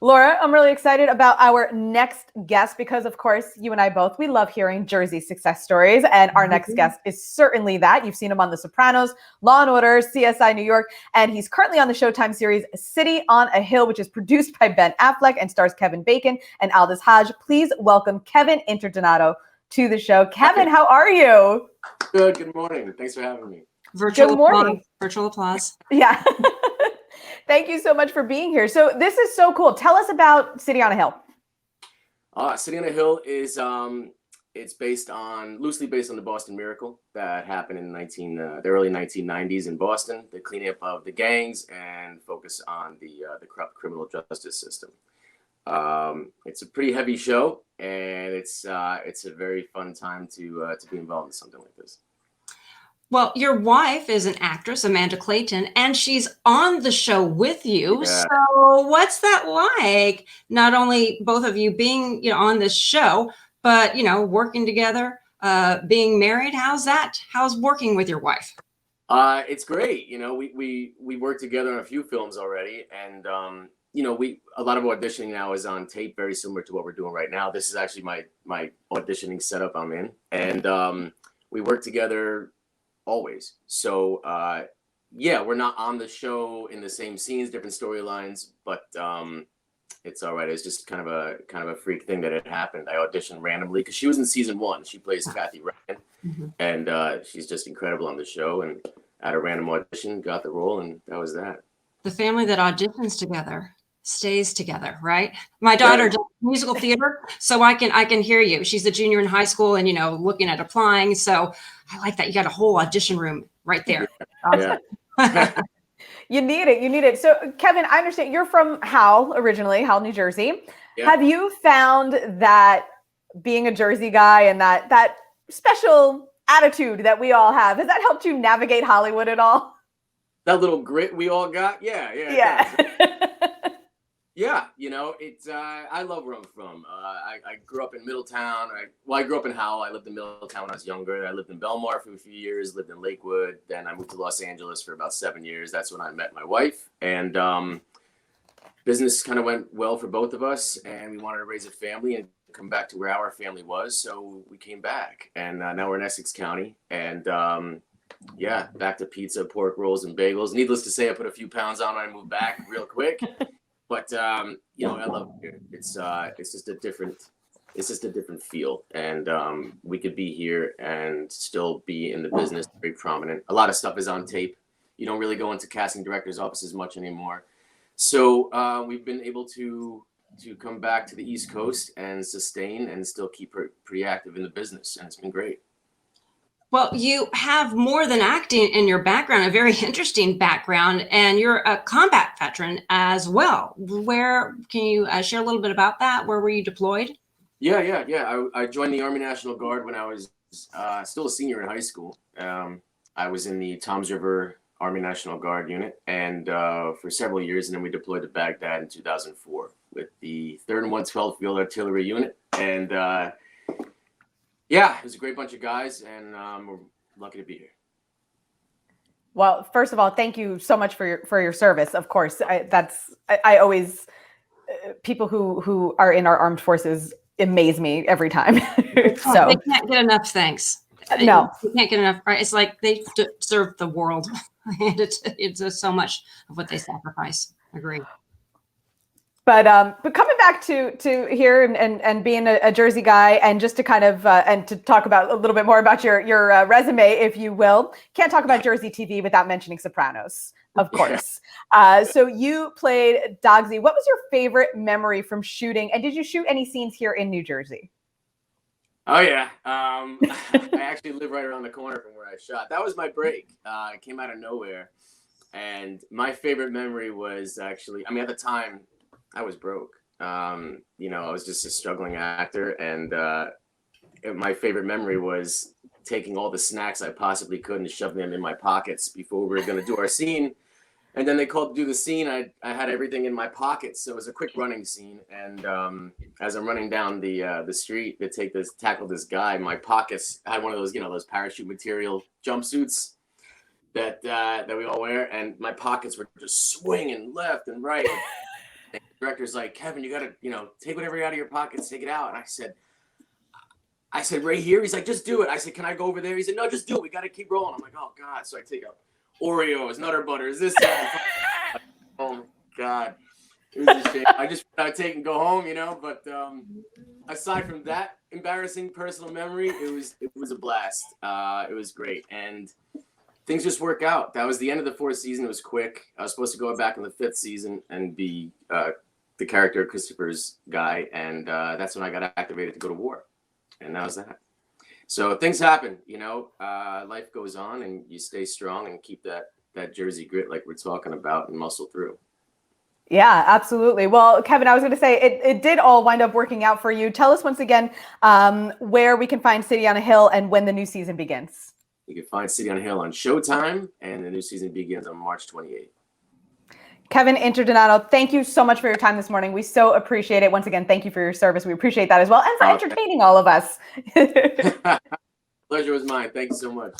Laura, I'm really excited about our next guest because, of course, you and I both, we love hearing Jersey success stories. And our next guest is certainly that. You've seen him on The Sopranos, Law and Order, CSI New York, and he's currently on the Showtime series City on a Hill, which is produced by Ben Affleck and stars Kevin Bacon and Aldous Hodge. Please welcome Kevin Interdonato to the show. Kevin, how are you? Good morning. Thanks for having me. Good morning. Virtual applause. Yeah. Thank you so much for being here. So this is so cool. Tell us about City on a Hill. City on a Hill is it's loosely based on the Boston Miracle that happened in the early 1990s in Boston. The cleanup of the gangs and focus on the corrupt criminal justice system. It's a pretty heavy show, and it's a very fun time to be involved in something like this. Well, your wife is an actress, Amanda Clayton, and she's on the show with you. Yeah. So what's that like? Not only both of you being, on this show, but, working together, being married. How's that? How's working with your wife? It's great. We worked together on a few films already, and a lot of auditioning now is on tape, very similar to what we're doing right now. This is actually my auditioning setup I'm in, and we work together always. So we're not on the show in the same scenes, different storylines, but it's all right. It's just kind of a freak thing that had happened. I auditioned randomly because she was in season 1. She plays Kathy Ryan, and she's just incredible on the show. And at a random audition, got the role, and that was that. The family that auditions together stays together, right? My daughter does musical theater, so I can hear you. She's a junior in high school and, looking at applying. So I like that. You got a whole audition room right there. Yeah. You need it. So Kevin, I understand you're from Howell originally, Howell, New Jersey. Yeah. Have you found that being a Jersey guy and that special attitude that we all have, has that helped you navigate Hollywood at all? That little grit we all got? Yeah. Yeah, it's I love where I'm from. I grew up in Middletown. I grew up in Howell. I lived in Middletown when I was younger. I lived in Belmar for a few years, lived in Lakewood. Then I moved to Los Angeles for about 7 years. That's when I met my wife. And business kind of went well for both of us. And we wanted to raise a family and come back to where our family was. So we came back. And now we're in Essex County. And back to pizza, pork rolls, and bagels. Needless to say, I put a few pounds on when I moved back real quick. But I love it here. It's just a different feel, and we could be here and still be in the business, very prominent. A lot of stuff is on tape. You don't really go into casting directors' offices much anymore, so we've been able to come back to the East Coast and sustain and still keep pretty active in the business, and it's been great. Well, you have more than acting in your background, a very interesting background, and you're a combat veteran as well. Where can you share a little bit about that? Where were you deployed? Yeah. I joined the Army National Guard when I was still a senior in high school. I was in the Toms River Army National Guard unit, and for several years, and then we deployed to Baghdad in 2004 with the 3rd and 112th Field Artillery Unit, and it was a great bunch of guys, and we're lucky to be here. Well, first of all, thank you so much for your service. Of course, I always people who are in our armed forces amaze me every time. So they can't get enough thanks. No, they can't get enough. Right? It's like they serve the world, and it's just so much of what they sacrifice. Agree. But coming back to here and being a Jersey guy, and just to kind of and to talk about a little bit more about your resume, if you will, can't talk about Jersey TV without mentioning Sopranos, of course. So you played Dogsy. What was your favorite memory from shooting, and did you shoot any scenes here in New Jersey? Oh yeah, I actually live right around the corner from where I shot. That was my break. It came out of nowhere, and my favorite memory was actually, at the time, I was broke. I was just a struggling actor, and my favorite memory was taking all the snacks I possibly could and shoving them in my pockets before we were going to do our scene. And then they called to do the scene. I had everything in my pockets, so it was a quick running scene. And as I'm running down the street to tackle this guy, my pockets had one of those, those parachute material jumpsuits that we all wear, and my pockets were just swinging left and right. And the director's like, Kevin, you got to, take whatever you out of your pockets, take it out. And I said, right here? He's like, just do it. I said, can I go over there? He said, no, just do it. We got to keep rolling. I'm like, oh, God. So I take out Oreos, Nutter Butters, this, that. Oh, my God. It was a shame. I just take and go home, But aside from that embarrassing personal memory, it was a blast. It was great. And things just work out. That was the end of the 4th season. It was quick. I was supposed to go back in the 5th season and be the character Christopher's guy. And that's when I got activated to go to war. And that was that. So things happen, life goes on and you stay strong and keep that Jersey grit like we're talking about and muscle through. Yeah, absolutely. Well, Kevin, I was going to say it did all wind up working out for you. Tell us once again where we can find City on a Hill and when the new season begins. You can find City on a Hill on Showtime, and the new season begins on March 28th. Kevin Interdonato, thank you so much for your time this morning. We so appreciate it. Once again, thank you for your service. We appreciate that as well, and for entertaining all of us. Pleasure was mine. Thank you so much.